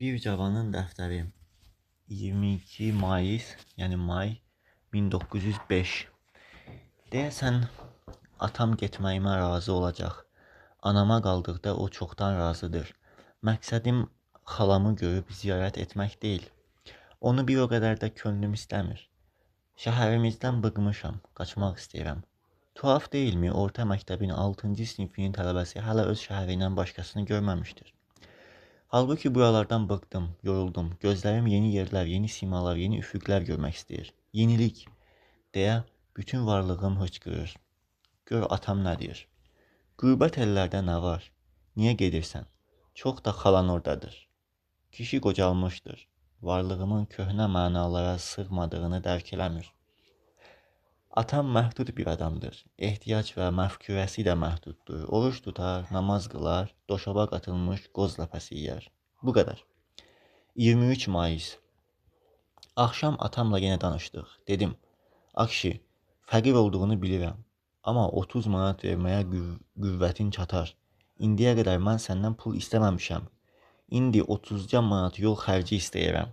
Bir cavanın dəftəri 22 Mayıs, yəni may 1905. Deyəsən atam getməyimə razı olacaq. Anama qaldıqda o çoxdan razıdır. Məqsədim xalamı görüb ziyarət etmək deyil. Onu bir o qədər də könlüm istəmir. Şəhərimizdən bıqmışam, qaçmaq istəyirəm. Tuhaf deyilmi? Orta məktəbin 6-cı sinifinin tələbəsi hələ öz şəhərindən başqasını görməmişdir. Halbuki buralardan bıqdım, yoruldum. Gözlərim yeni yerlər, yeni simalar, yeni üfüqlər görmək istəyir. Yenilik, deyə bütün varlığım hıçqırır. Gör atam nə deyir. Qürbət ellərdə nə var? Niyə gedirsən? Çox da xalan oradadır. Kişi qocalmışdır. Varlığımın köhnə mənalara sığmadığını dərk eləmir. Atam məhdud bir adamdır. Ehtiyac və məfkurəsi də məhduddur. Oruç tutar, namaz qılar, doşaba qatılmış qoz ləpəsi yeyər. Bu qədər. 23 Mayıs. Axşam atamla yenə danışdıq. Dedim, Akşi, fəqir olduğunu bilirəm. Amma 30 manat verməyə qüvvətin çatar. İndiyə qədər mən səndən pul istəməmişəm. İndi 30 manat yol xərci istəyirəm.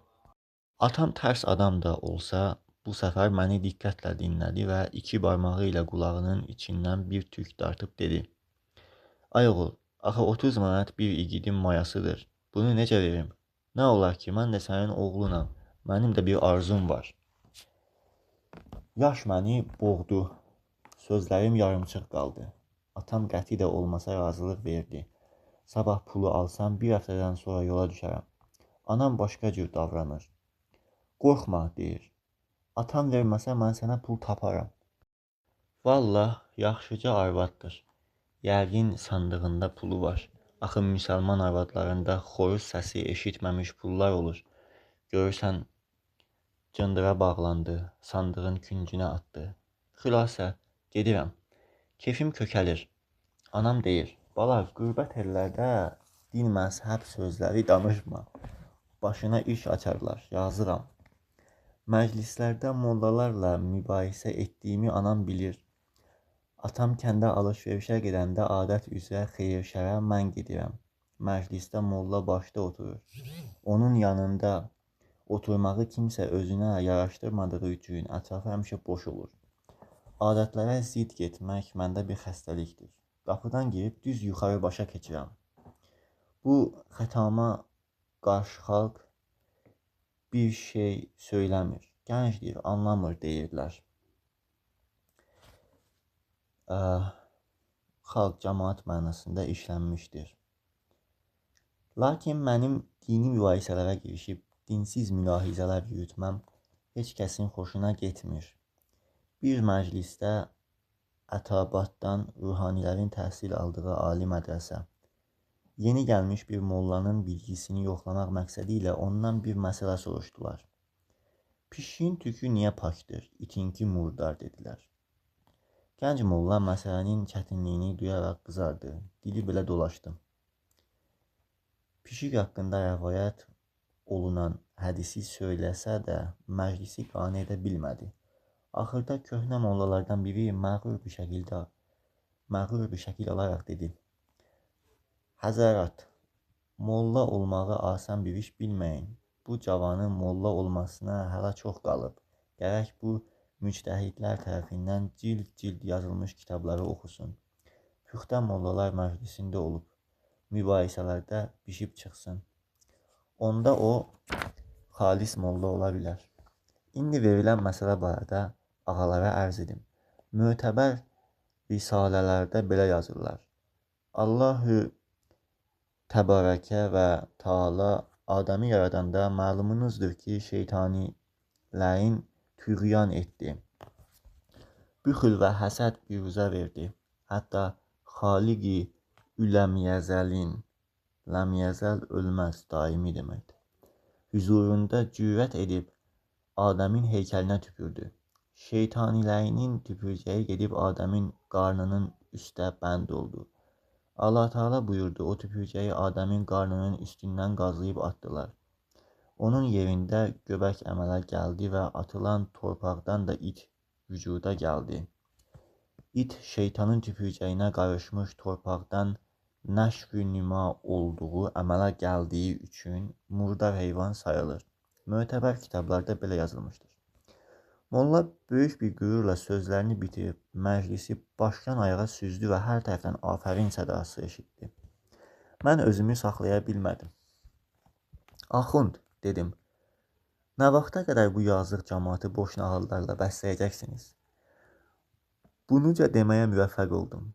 Atam tərs adam da olsa, bu səfər məni diqqətlə dinlədi və iki barmağı ilə qulağının içindən bir tük dartıb dedi. Ay oğul, axı 30 manat bir igidin mayasıdır. Bunu necə verim? Nə olar ki, mən də sənin oğlunam. Mənim də bir arzum var. Yaş məni boğdu. Sözlərim yarımçıq qaldı. Atam qəti də olmasa razılıq verdi. Sabah pulu alsam bir həftədən sonra yola düşərəm. Anam başqa cür davranır. Qorxma, deyir. Atam verməsə mən sənə pul taparam. Vallah, yaxşıca arvaddır. Yəqin sandığında pulu var. Axı müsəlman arvadlarında xoruz səsi eşitməmiş pullar olur. Görürsən, cındıra bağlandı, sandığın küncünə atdı. Xülasə, gedirəm. Kefim kökəlir. Anam deyir, bala, qürbət ellərdə din məzhəb sözləri danışma. Başına iş açarlar, yazıram. Məclislərdə mollalarla mübahisə etdiyimi anam bilir. Atam kəndə alış-verişə gedəndə adət üzrə xeyir-şərə mən gedirəm. Məclisdə molla başda oturur. Onun yanında oturmağı kimsə özünə yaraşdırmadığı üçün ətrafı həmişə boş olur. Adətlərə zidd getmək məndə bir xəstəlikdir. Qapıdan girib düz yuxarı başa keçirəm. Bu xətama qarşı xalq bir şey söyləmir. Gəncdir, anlamır deyirlər. Xalq cəmaat mənasında işlənmişdir. Lakin mənim dini mübahisələrə girişib dinsiz mülahizələr yürütməm heç kəsin xoşuna getmir. Bir məclisdə Ətabaddan ruhanilərin təhsil aldığı ali mədrəsə. Yeni gəlmiş bir mollanın bilgisini yoxlamaq məqsədi ilə ondan bir məsələ soruşdular. Pişiyin tükü niyə pakdır, itinki murdar dedilər. Gənc molla məsələnin çətinliyini duyaraq qızardı, dili belə dolaşdı. Pişik haqqında rəvayət olunan hədisi söyləsə də məclisi qane edə bilmədi. Axırda köhnə mollalardan biri məğrur bir şəkil alaraq dedi. Həzərat, molla olmağı asan bir iş bilməyin. Bu cavanın molla olmasına hələ çox qalıb. Gərək bu müctəhidlər tərəfindən cild yazılmış kitabları oxusun. Püxtə mollalar məclisində olub, mübahisələrdə bişib çıxsın. Onda o, xalis molla ola bilər. İndi verilən məsələ barədə ağalara ərz edim. Mötəbər risalələrdə belə yazırlar. Allahü Təbarəkə və Taala Adəmi yaradanda məlumunuzdur ki, şeytanilərin tüğyan etdi. Büxül və həsəd biruzə verdi. Hətta Xaliqi Üləmiyəzəlin, Ləmiyəzəl ölməz, daimi deməkdir. Hüzurunda cürət edib Adəmin heykəlinə tüpürdü. Şeytanilərinin tüpürcəyi gedib Adəmin qarnının üstə bənd oldu. Allah Teala buyurdu, o tüpürcəyi Adəmin qarnının üstündən qazıyıb atdılar. Onun yerində göbək əmələ gəldi və atılan torpaqdan da it vücuda gəldi. İt şeytanın tüpürcəyinə qarışmış torpaqdan nəşv-ü nüma olduğu əmələ gəldiyi üçün murdar heyvan sayılır. Mötəbər kitablarda belə yazılmışdır. Molla böyük bir qürurla sözlərini bitirib məclisi başdan ayağa süzdü və hər tərəfdən afərin sədası eşitdi. Mən özümü saxlaya bilmədim. Axund, dedim, nə vaxta qədər bu yazıq cəmaatı boş nağıllarla bəsləyəcəksiniz? Bunuca deməyə müvəffəq oldum.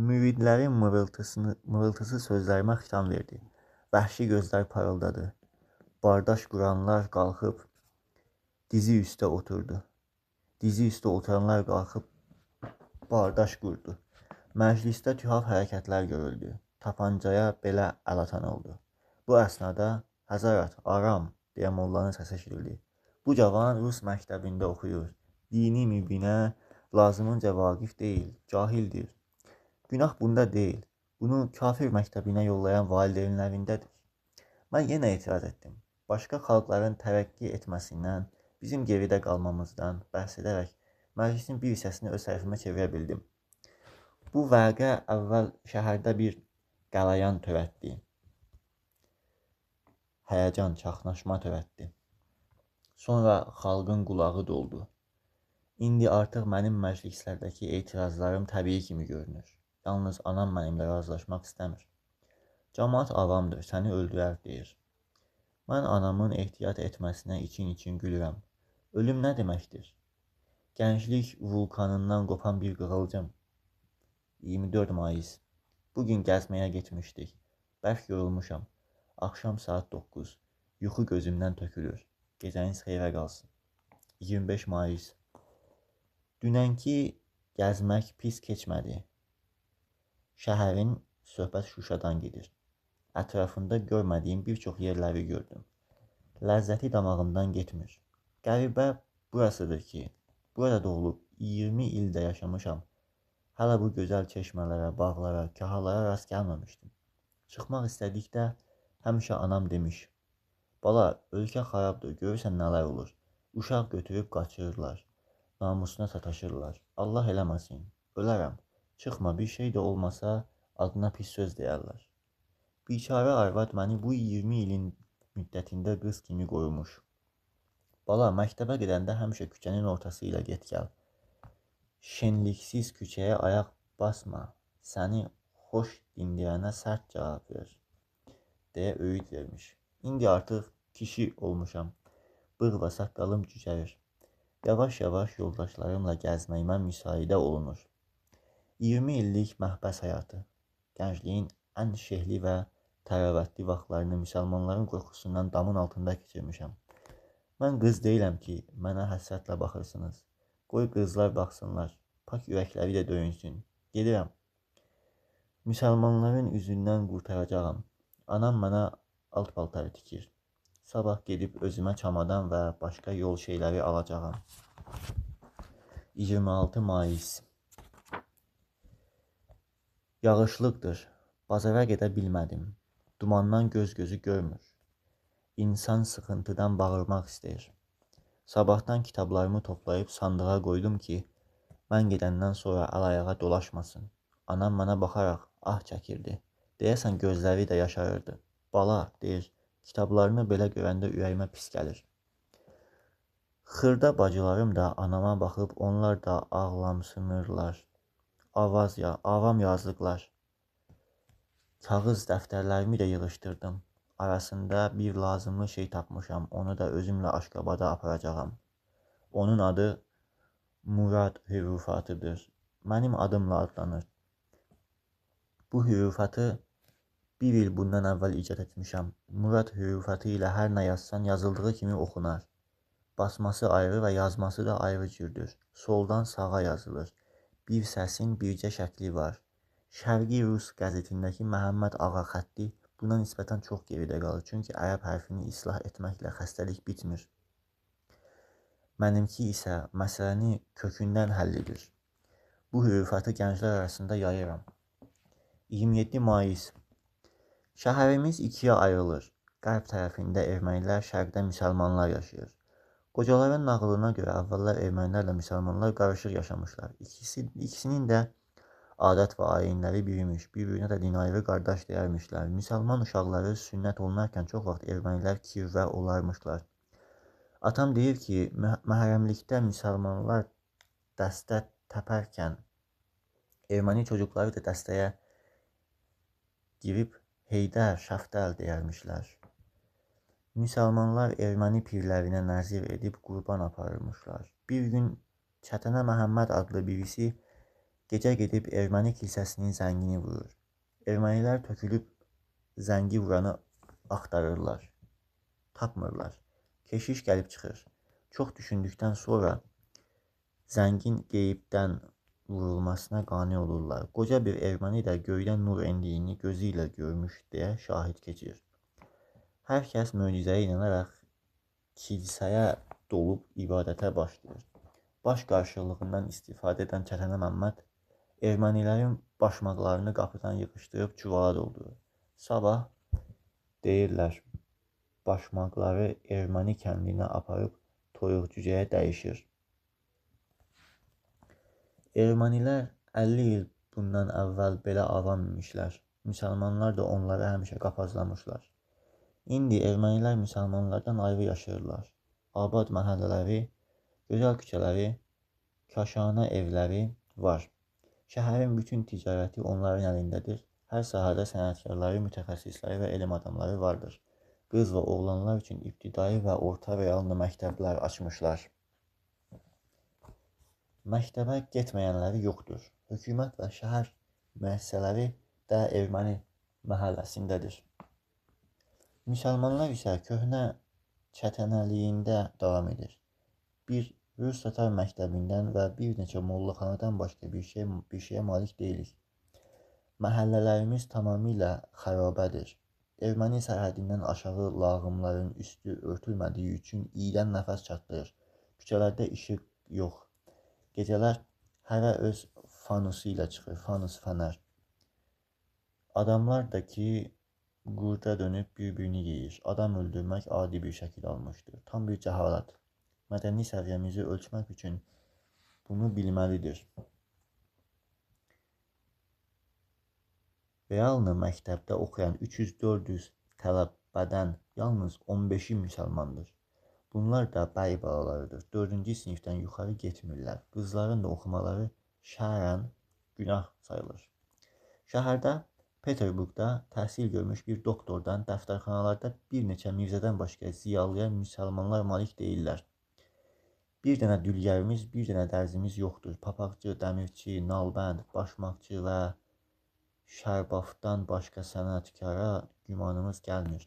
Müridlərin mırıltısı sözlərimə xitam verdi. Vəhşi gözlər parıldadı. Bardaş quranlar qalxıb dizi üstə oturdu. Dizi üstə oturanlar qalxıb bardaş qurdu. Məclisdə tühav hərəkətlər görüldü. Tapancaya belə əl atan oldu. Bu əsnada Həzərat, aram, deyə mollanın səsi eşidildi. Bu cavan rus məktəbində oxuyur. Dini mübinə lazımınca vaqif deyil, cahildir. Günah bunda deyil. Bunu kafir məktəbinə yollayan valideynlərindədir. Mən yenə etiraz etdim. Başqa xalqların tərəqqi etməsindən, bizim geridə qalmamızdan bəhs edərək məclisin bir hissəsini öz tərəfimə çevirə bildim. Bu vəqə əvvəl şəhərdə bir qələyan törətdi. Həyəcan, çaxnaşma törətdi. Sonra xalqın qulağı doldu. İndi artıq mənim məclislərdəki etirazlarım təbii kimi görünür. Yalnız anam mənimlə razılaşmaq istəmir. Cəmaat avamdır, səni öldürər, deyir. Mən anamın ehtiyat etməsinə için gülürəm. Ölüm nə deməkdir? Gənclik vulkanından qopan bir qığılcım. 24 Mayıs. Bugün gəzməyə getmişdik. Bərk yorulmuşam. Axşam saat 9. Yuxu gözümdən tökülür. Gecəniz xeyrə qalsın. 25 Mayıs. Dünənki gəzmək pis keçmədi. Şəhərin söhbət Şuşadan gedir. Ətrafında görmədiyim bir çox yerləri gördüm. Ləzzəti damağımdan getmir. Qəribə burasıdır ki, burada doğulub 20 ildə yaşamışam. Hələ bu gözəl çeşmələrə, bağlara, kahalara rast gəlməmişdim. Çıxmaq istədikdə həmişə anam demiş, bala, ölkə xarabdır, görürsən nələr olur. Uşaq götürüb qaçırırlar, namusuna sataşırlar. Allah eləməsin, ölərəm. Çıxma, bir şey də olmasa adına pis söz deyərlər. Biçarə arvad məni bu 20 ilin müddətində qız kimi qorumuş. Bala, məktəbə gedəndə həmişə küçənin ortası ilə get gəl. Şenliksiz küçəyə ayaq basma, səni xoş dindirənə sərt cavab ver, deyə öyüd vermiş. İndi artıq kişi olmuşam. Bığ və saqqalım cücərir. Yavaş-yavaş yoldaşlarımla gəzməyimə müsaidə olunur. 20 illik məhbəs həyatı. Gəncliyin ən şehli və təravətli vaxtlarını müsəlmanların qorxusundan damın altında keçirmişəm. Mən qız deyiləm ki, mənə həsrətlə baxırsınız. Qoy qızlar baxsınlar, pak ürəkləri də döyünsün. Gedirəm. Müsəlmanların üzündən qurtaracağam. Anam mənə alt paltarı tikir. Sabah gedib özümə çamadan və başqa yol şeyləri alacağam. 26 Mayıs. Yağışlıqdır. Bazara gedə bilmədim. Dumandan göz-gözü görmür. İnsan sıxıntıdan bağırmaq istəyir. Sabahdan kitablarımı toplayıb sandığa qoydum ki, mən gedəndən sonra əl-ayağa dolaşmasın. Anam mənə baxaraq ah çəkirdi. Deyəsən gözləri də yaşarırdı. Bala, deyir, kitablarını belə görəndə ürəyimə pis gəlir. Xırda bacılarım da anama baxıb onlar da ağlamsınırlar. Avam yazdıqlar. Kağız dəftərlərimi də yığışdırdım. Arasında bir lazımlı şey tapmışam. Onu da özümlə Aşqabada aparacağam. Onun adı Murad hürufatıdır. Mənim adımla adlanır. Bu hürufatı bir il bundan əvvəl icad etmişəm. Murad hürufatı ilə hər nə yazsan yazıldığı kimi oxunar. Basması ayrı və yazması da ayrı cürdür. Soldan sağa yazılır. Bir səsin bircə şəkli var. Şərqi Rus qəzetindəki Məhəmməd Ağa xətti buna nisbətən çox geridə qalır. Çünki ərəb hərfini islah etməklə xəstəlik bitmir. Mənimki isə məsələni kökündən həll edir. Bu hürufatı gənclər arasında yayıram. 27 Mayıs. Şəhərimiz ikiyə ayrılır. Qərb tərəfində ermənilər, şərqdə müsəlmanlar yaşayır. Qocaların nağılına görə əvvəllər ermənilərlə müsəlmanlar qarışıq yaşamışlar. İkisinin də adət və ayinləri birimiş, bir-birinə də din ayrı qardaş deyərmişlər. Müsəlman uşaqları sünnət olunarkən çox vaxt ermənilər kirvə olarmışlar. Atam deyir ki, məhərrəmlikdə müsəlmanlar dəstə təpərkən erməni çocukları da dəstəyə girib Heydər, Şəftəl deyərmişlər. Müsəlmanlar erməni pirlərinə nəzir edib qurban aparırmışlar. Bir gün Çətənə Məhəmməd adlı birisi gecə gedib erməni kilsəsinin zəngini vurur. Ermənilər tökülüb zəngi vuranı axtarırlar. Tapmırlar. Keşiş gəlib çıxır. Çox düşündükdən sonra zəngin qeybdən vurulmasına qane olurlar. Qoca bir erməni də göydən nur endiyini gözü ilə görmüş deyə şahid keçir. Hər kəs möcüzəyə inanaraq kilsəyə dolub ibadətə başlayır. Baş qarşılığından istifadə edən Çətənə Məmməd ermənilərin başmaqlarını qapıdan yığışdırıb çuvala doldurur. Sabah deyirlər, başmaqları erməni kəndinə aparıb toyuq cücəyə dəyişir. Ermənilər 50 il bundan əvvəl belə avam imişlər. Müsəlmanlar da onları həmişə qapazlamışlar. İndi ermənilər müsəlmanlardan ayrı yaşayırlar. Abad məhəllələri, gözəl küçələri, kaşanə evləri var. Şəhərin bütün ticarəti onların əlindədir. Hər sahədə sənətkarları, mütəxəssisləri və elm adamları vardır. Qız və oğlanlar üçün ibtidai və orta reallı məktəblər açmışlar. Məktəbə getməyənləri yoxdur. Hökumət və şəhər müəssisələri də erməni məhəlləsindədir. Müsəlmanlar isə köhnə çətənəliyində davam edir. Bir rus tatar məktəbindən və bir neçə mollaxanadan başqa bir şeyə malik deyilik. Məhəllələrimiz tamamilə xərabədir. Erməni sərhədindən aşağı lağımların üstü örtülmədiyi üçün iydən nəfəs çatdırır. Küçələrdə işıq yox. Gecələr hərə öz fanusu ilə çıxır, fanus fənər. Adamlar da ki, qurda dönüb bir-birini yeyir. Adam öldürmək adi bir şəkil almışdır. Tam bir cəhalət. Mədəni səviyyəmizi ölçmək üçün bunu bilməlidir. Realni məktəbdə oxuyan 300-400 tələbədən yalnız 15-i müsəlmandır. Bunlar da bəy balalarıdır. 4-cü sinifdən yuxarı getmirlər. Qızların da oxumaları şərən günah sayılır. Şəhərdə Peterburqda təhsil görmüş bir doktordan dəftərxanalarda bir neçə mirzədən başqa ziyalıya müsəlmanlar malik deyirlər. Bir dənə dülgərimiz, bir dənə dərzimiz yoxdur. Papaqçı, dəmirçi, nalbənd, başmaqçı və şərbafdan başqa sənətkara gümanımız gəlmir.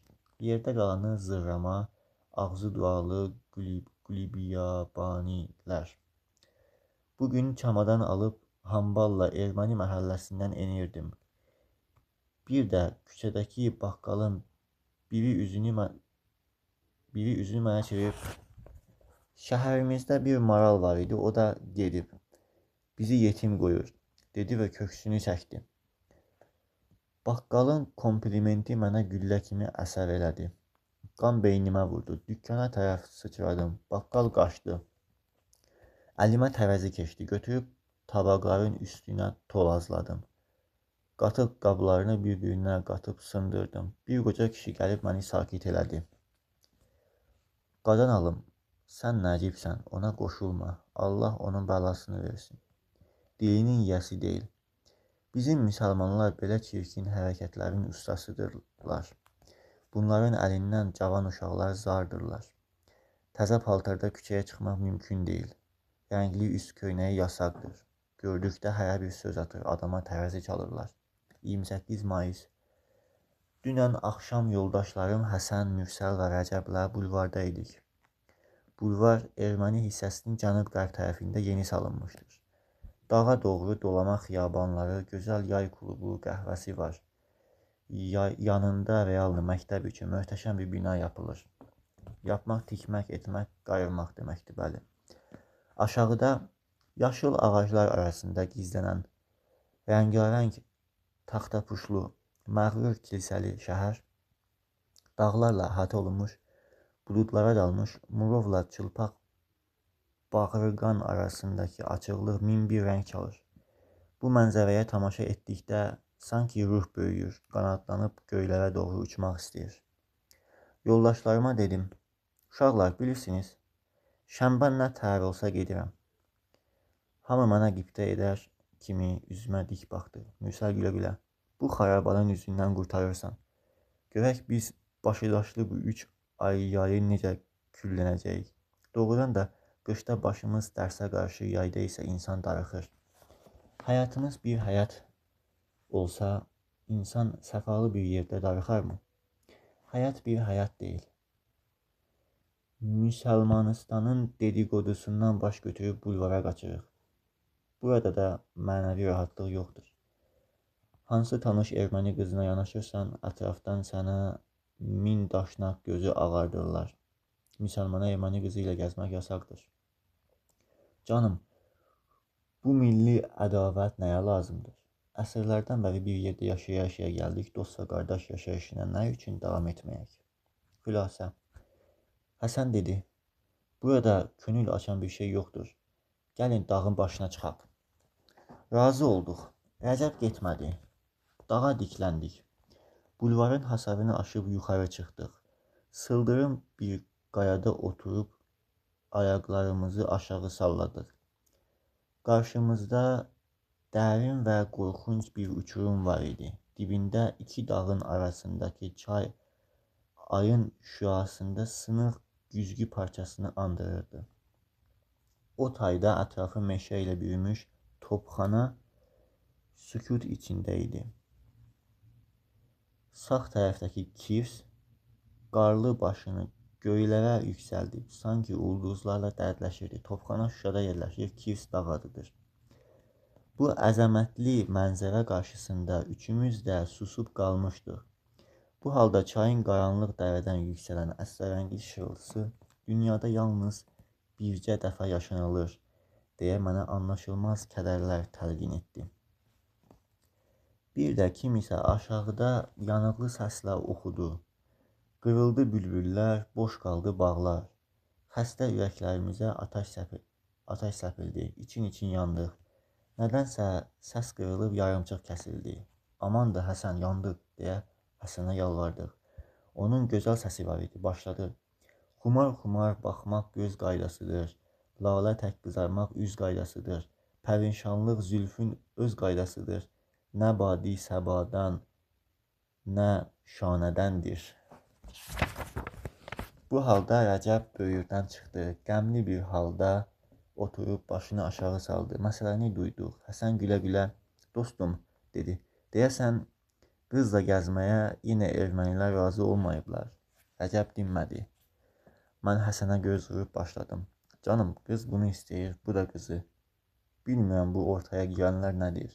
Yerdə qalanı zırrama, ağzı dualı qulibiyabanilər. Bugün çamadan alıb hamballa erməni məhəlləsindən enirdim. Bir də küçədəki baqqalın biri üzünü mənə çevirib, şəhərimizdə bir maral var idi, o da gedib, bizi yetim qoyur, dedi və köksünü çəkdi. Baqqalın komplimenti mənə güllə kimi əsər elədi. Qan beynimə vurdu, dükkana tərəf sıçradım, baqqal qaçdı. Əlimə tərəzi keçdi, götürüb tabaqların üstünə tolazladım. Qatıq qablarını bir-birinə qatıb sındırdım. Bir qoca kişi gəlib məni sakit elədi. Qadan alım, sən nəcibsən, ona qoşulma. Allah onun bəlasını versin. Dilinin yiyəsi deyil. Bizim müsəlmanlar belə çirkin hərəkətlərin ustasıdırlar. Bunların əlindən cavan uşaqlar zardırlar. Təzə paltarda küçəyə çıxmaq mümkün deyil. Rəngli üst köynəyi yasaqdır. Gördükdə hərə bir söz atır, adama tərəzi çalırlar. 28 mayıs. Dünən axşam yoldaşlarım Həsən, Mürsəl və Rəcəblə bulvarda idik. Bulvar erməni hissəsinin cənub-qərb tərəfində yeni salınmışdır. Dağa doğru dolama xiyabanları, gözəl yay klubu, qəhvəsi var. Yanında realni məktəb üçün möhtəşəm bir bina yapılır. Yapmaq, tikmək, etmək, qayırmaq deməkdir, bəli. Aşağıda yaşıl ağaclar arasında gizlənən rəngarəng taxtapuşlu, məğrur kilsəli şəhər, dağlarla əhatə olunmuş, buludlara dalmış, murovla çılpaq bağırqan arasındakı açıqlıq min bir rəng çalır. Bu mənzərəyə tamaşa etdikdə sanki ruh böyüyür, qanadlanıb göylərə doğru uçmaq istəyir. Yoldaşlarıma dedim, uşaqlar bilirsiniz, şənbə nə təhər olsa gedirəm. Hamı mənə qibtə edər kimi üzümə dik baxdı. Mürsəl gülə-gülə, bu xarabadan üzündən qurtarırsan. Görək biz başıdaşlı bu 3 ayı necə küllənəcəyik. Doğrudan da qışda başımız dərsə qarşı, yayda isə insan darıxır. Həyatımız bir həyat olsa, insan səfalı bir yerdə darıxarmı? Həyat bir həyat deyil. Müsəlmanistanın dedikodusundan baş götürüb bulvara qaçırıq. Burada da mənəvi rahatlıq yoxdur. Hansı tanış erməni qızına yanaşırsan, ətrafdan sənə 1000 daşnaq gözü ağardırlar. Müsəlmana erməni qızı ilə gəzmək yasaqdır. Canım, bu milli ədavət nəyə lazımdır? Əsrlərdən bəri bir yerdə yaşaya-yaşaya gəldik, dost və qardaş yaşayışına nə üçün davam etməyək? Xülasə, Həsən dedi, burada könül açan bir şey yoxdur. Gəlin dağın başına çıxaq. Razı olduq. Rəcəb getmədi. Dağa dikləndik. Bulvarın hasarını aşıb yuxarı çıxdıq. Sıldırım bir qayada oturub ayaqlarımızı aşağı salladıq. Qarşımızda dərin və qorxunc bir uçurum var idi. Dibində iki dağın arasındakı çay ayın şüasında sınıq güzgü parçasını andırırdı. O tayda ətrafı meşə ilə bürümüş topxana sükut içində idi. Sağ tərəfdəki Kirs qarlı başını göylərə yüksəldib, sanki ulduzlarla dərdləşirdi. Topxana Şuşada yerləşir, Kirs dağ adıdır. Bu əzəmətli mənzərə qarşısında üçümüz də susub qalmışdıq. Bu halda çayın qaranlıq dərədən yüksələn əsrarəngiz şırıltısı dünyada yalnız bircə dəfə yaşanılır, deyə mənə anlaşılmaz kədərlər təlqin etdi. Bir də kimisə aşağıda yanıqlı səslə oxudu. Qırıldı bülbüllər, boş qaldı bağlar. Xəstə ürəklərimizə ataş səpildi, için yandıq. Nədənsə səs qırılıb yarımçıq kəsildi. Amandır Həsən, yandıq, deyə Həsənə yalvardıq. Onun gözəl səsi var idi, başladı. Xumar baxmaq göz qaydasıdır. Lalə tək qızarmaq üz qaydasıdır. Pərişanlıq zülfün öz qaydasıdır. Nə badi səbadan, nə şanədəndir. Bu halda Rəcəb böyürdən çıxdı, qəmli bir halda oturub başını aşağı saldı. Məsələni duyduq. Həsən gülə-gülə, dostum, dedi. Deyəsən, qızla gəzməyə yenə ermənilər razı olmayıblar. Rəcəb dinmədi. Mən Həsənə göz vurub başladım. Canım, qız bunu istəyir, bu da qızı. Bilmirəm bu ortaya girənlər nədir.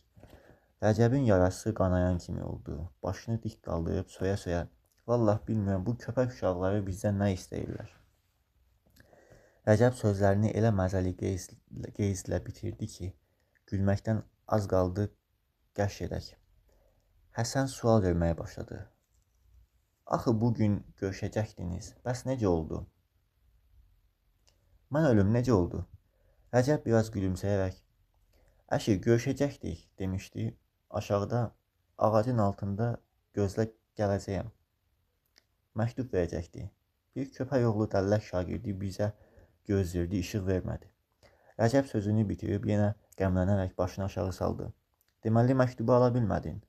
Rəcəbin yarası qanayan kimi oldu. Başını dik qaldırıb soya-soya. Vallah bilmirəm, bu köpək uşaqları bizdən nə istəyirlər. Rəcəb sözlərini elə məzəli qeyzlə bitirdi ki, gülməkdən az qaldı qəş edək. Həsən sual verməyə başladı. Axı bugün görüşəcəkdiniz, bəs necə oldu? Mən ölüm, necə oldu? Rəcəb biraz gülümsəyərək, əşi, görüşəcəkdik, demişdi. Aşağıda, ağacın altında gözlə gələcəyəm. Məktub verəcəkdi. Bir köpək oğlu dəllək şagirdi bizə gözləyirdi, işıq vermədi. Rəcəb sözünü bitirib yenə qəmlənərək başını aşağı saldı. Deməli, məktubu ala bilmədin.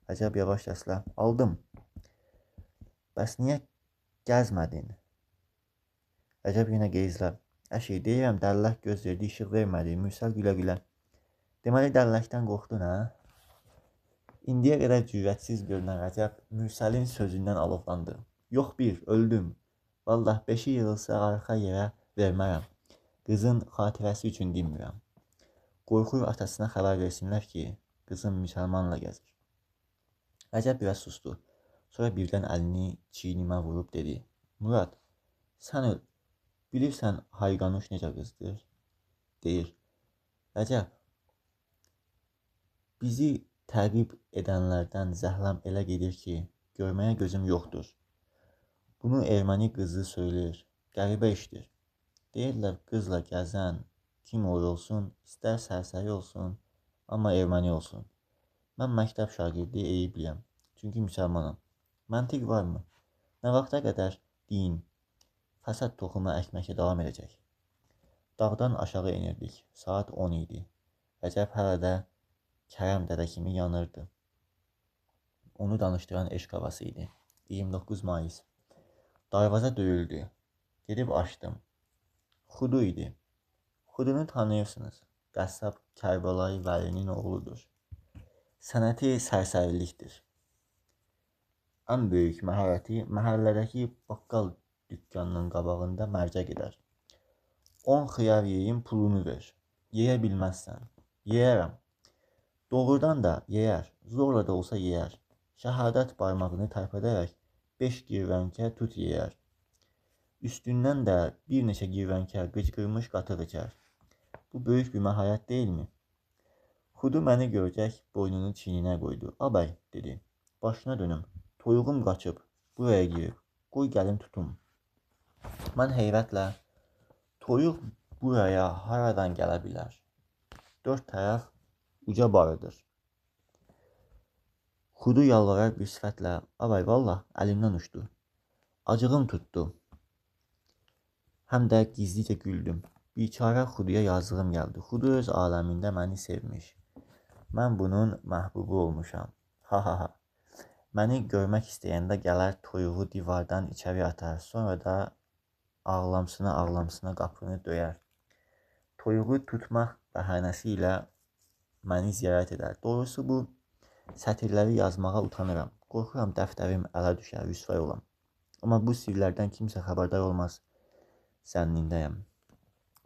Rəcəb yavaş səslə, aldım. Bəs niyə gəzmədin? Rəcəb yenə qeyzlə, əşi, deyirəm, dəllək gözləyirdi, işıq vermədi. Mürsəl gülə-gülə, deməli, dəlləkdən qorxdun, hə? İndiyə qədər cürətsiz görünən Rəcəb Mürsəlin sözündən alovlandı. Yox bir, öldüm. Vallah, beşi yığılsa arxa yerə vermərəm. Qızın xatirəsi üçün dinmirəm. Qorxur atasına xəbər versinlər ki, qızım müsəlmanla gəzir. Rəcəb biraz sustu. Sonra birdən əlini çiynimə vurub dedi. Murad, sən öl. Bilirsən Hayqanuş necə qızdır? Deyir. Rəcəb, bizi təqib edənlərdən zəhləm elə gedir ki, görməyə gözüm yoxdur. Bunu erməni qızı söyləyir. Qəribə işdir. Deyirlər qızla gəzən kim olsun, istər sərsəri olsun, Amma erməni olsun. Mən məktəb şagirdi eyibliyəm. Çünki müsəlmanam. Məntiq varmı? Nə vaxta qədər din, fəsad toxumu əkməkə davam edəcək? Dağdan aşağı enirdik. Saat 10 idi. Rəcəb hələ də Kərəm dədə kimi yanırdı. Onu danışdıran eşq havası idi. 29 Mayıs. Darvaza döyüldü. Gedib açdım. Xudu idi. Xudunu tanıyırsınız. Qəssab Kərbəlayı Vəlinin oğludur. Sənəti sərsərilikdir. Ən böyük məharəti məhəllədəki baqqal dükkanının qabağında mərcə gedər. 10 xiyar yeyim, pulunu ver. Yeyə bilməzsən. Yeyərəm. Doğrudan da yeyər. Zorla da olsa yeyər. Şəhadət barmağını tərpədərək 5 girvənkə tut yeyər. Üstündən də bir neçə girvənkə qıcqırmış qatıq içər. Bu böyük bir məharət deyilmi? Xudu məni görəcək, boynunu çiyninə qoydu. Abəy, dedi, başına dönüm. Toyuğum qaçıb, buraya girib. Qoy gəlim tutum. Mən heyrətlə, toyuq buraya haradan gələ bilər? Dörd tərəf uca barıdır. Xudu yalvarar bir sifətlə, abəy, vallah, əlimdən uçdu. Acığım tutdu. Həm də gizlicə güldüm. Biçarə Xuduya yazığım gəldi. Xudu öz aləmində məni sevmiş. Mən bunun məhbubu olmuşam. Ha ha ha. Məni görmək istəyəndə gələr toyuğu divardan içəri atar. Sonra da ağlamsına qapını döyər. Toyuğu tutmaq bəhanəsi ilə məni ziyarət edər. Doğrusu bu sətirləri yazmağa utanıram. Qorxuram dəftərim ələ düşər, rüsvay olam. Amma bu sirlərdən kimsə xəbərdar olmaz. Zənnindəyəm.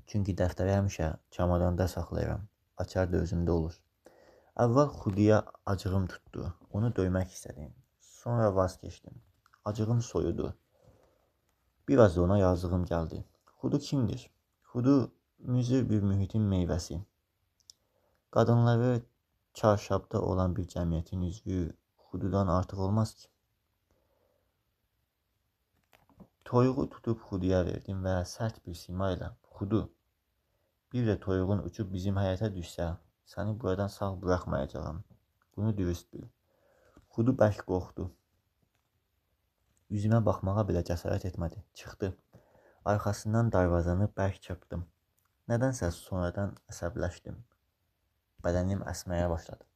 Çünki dəftəri həmişə çamadanda saxlayıram. Açar da özümdə olur. Əvvəl Xuduya acığım tutdu. Onu döymək istədim. Sonra vaz keçdim. Acığım soyudu. Biraz da ona yazığım gəldi. Xudu kimdir? Xudu müzür bir mühitin meyvəsi. Qadınları çarşabda olan bir cəmiyyətin üzvü Xududan artıq olmaz ki. Toyuğu tutub Xuduya verdim və sərt bir sima ilə, Xudu, bir də toyuğun uçub bizim həyətə düşsə, səni buradan sağ buraxmayacağam. Bunu dürüst bil. Xudu bərk qorxdu. Üzümə baxmağa belə cəsarət etmədi. Çıxdı. Arxasından darvazanı bərk çırpdım. Nədənsə sonradan əsəbləşdim. Bədənim əsməyə başladı.